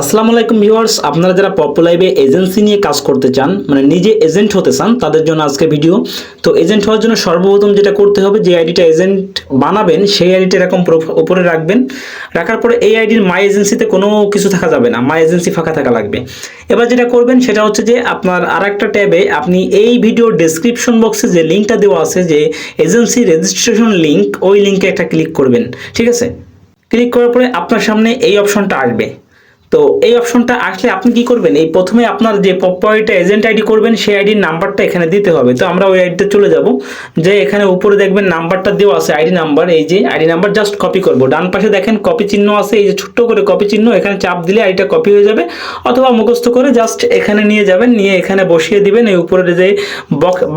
আসসালামু আলাইকুম ভিউয়ার্স, আপনারা যারা পপুলাইভে এজেন্সি নিয়ে কাজ করতে চান, মানে নিজে এজেন্ট হতে চান, তাদের জন্য আজকে ভিডিও। তো এজেন্ট হওয়ার জন্য সর্বপ্রথম যেটা করতে হবে, যে আইডিটা এজেন্ট বানাবেন সেই আইডিটা এরকম উপরে রাখবেন। রাখার পরে এই আইডির মাই এজেন্সিতে কোনো কিছু থাকা যাবে না, মাই এজেন্সি ফাঁকা থাকা লাগবে। এবার যেটা করবেন সেটা হচ্ছে যে আপনার আরেকটা ট্যাবে আপনি এই ভিডিওর ডেসক্রিপশন বক্সে যে লিঙ্কটা দেওয়া আছে, যে এজেন্সি রেজিস্ট্রেশন লিঙ্ক, ওই লিঙ্কে একটা ক্লিক করবেন। ঠিক আছে, ক্লিক করার পরে আপনার সামনে এই অপশনটা আসবে। তো এই অপশনটা আসলে আপনি কি করবেন, এই প্রথমে আপনার যে পপআইটা এজেন্ট আইডি করবেন সেই আইডির নাম্বারটা এখানে দিতে হবে। তো আমরা ওই আইডিতে চলে যাব, যে এখানে উপরে দেখবেন নাম্বারটা দেওয়া আছে, আইডি নাম্বার। এই যে আইডি নাম্বার জাস্ট কপি করব। ডান পাশে দেখেন কপি চিহ্ন আছে, এই যে ছোট্ট করে কপি চিহ্ন, এখানে চাপ দিলে আইডিটা কপি হয়ে যাবে। অথবা মুখস্থ করে জাস্ট এখানে নিয়ে যাবেন, নিয়ে এখানে বসিয়ে দিবেন। এই উপরে যে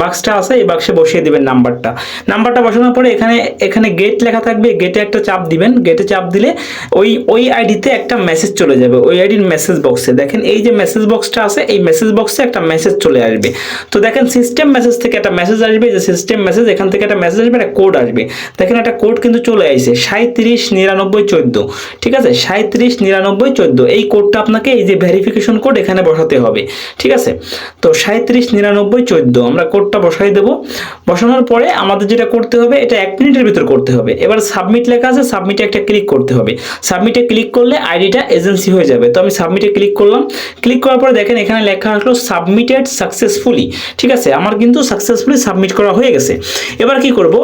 বাক্সটা আছে এই বাক্সে বসিয়ে দিবেন নাম্বারটা বসানোর পরে এখানে গেট লেখা থাকবে, গেটে একটা চাপ দিবেন। গেটে চাপ দিলে ওই আইডিতে একটা মেসেজ চলে যাবে। ওই আইডির মেসেজ বক্সে দেখেন এই যে মেসেজ বক্সটা আছে, এই মেসেজ বক্সে একটা মেসেজ চলে আসবে। তো দেখেন সিস্টেম মেসেজ থেকে একটা মেসেজ আসবে, যে সিস্টেম মেসেজ, এখান থেকে একটা মেসেজ আসবে, একটা কোড আসবে। দেখেন একটা কোড কিন্তু চলে আসছে 379914। ঠিক আছে, 379914, এই কোডটা আপনাকে এই যে ভেরিফিকেশন কোড এখানে বসাতে হবে। ঠিক আছে, তো 379914 আমরা কোডটা বসাই দেব। বসানোর পরে আমাদের যেটা করতে হবে, এটা 1 মিনিটের ভিতর করতে হবে। এবার সাবমিট লেখা আছে, সাবমিটে একটা ক্লিক করতে হবে। সাবমিটে ক্লিক করলে আইডিটা এজেন্সি হয়ে যাবে। তো আমি সাবমিটে ক্লিক করলাম। ক্লিক করার পরে দেখেন এখানে লেখা আসলো সাবমিটেড সাকসেসফুলি। ঠিক আছে, আমার কিন্তু সাকসেসফুলি সাবমিট করা হয়ে গেছে। এবার কি করব,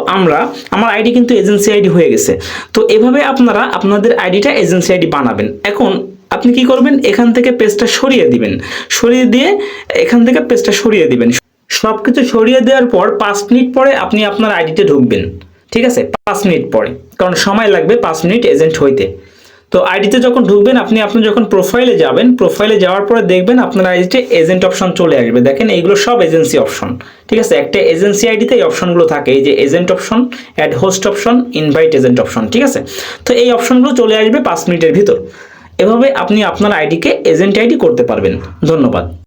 আমার আইডি কিন্তু এজেন্সি আইডি হয়ে গেছে। তো এভাবে আপনারা আপনাদের আইডিটা এজেন্সি আইডি বানাবেন। এখন আপনি কি করবেন, এখান থেকে পেজটা সরিয়ে দিবেন। সরিয়ে দিয়ে এখান থেকে পেজটা সরিয়ে দিবেন। সবকিছু সরিয়ে দেওয়ার পর 5 মিনিট পরে আপনি আপনার আইডিতে ঢুকবেন। ঠিক আছে, 5 মিনিট পরে, কারণ সময় লাগবে 5 মিনিট এজেন্ট হইতে। তো আইডিতে যখন ঢুকবেন, আপনি যখন প্রোফাইলে যাবেন, প্রোফাইলে যাওয়ার পরে দেখবেন আপনার আইডিতে এজেন্ট অপশন চলে আসবে। দেখেন এইগুলো সব এজেন্সি অপশন। ঠিক আছে, একটা এজেন্সি আইডিতে এই অপশনগুলো থাকে, এই যে agent option, add host option, invite agent option. ঠিক আছে, তো এই অপশনগুলো চলে আসবে 5 মিনিটের ভিতর। এভাবে আপনি আপনার আইডিকে এজেন্ট আইডি করতে পারবেন। ধন্যবাদ।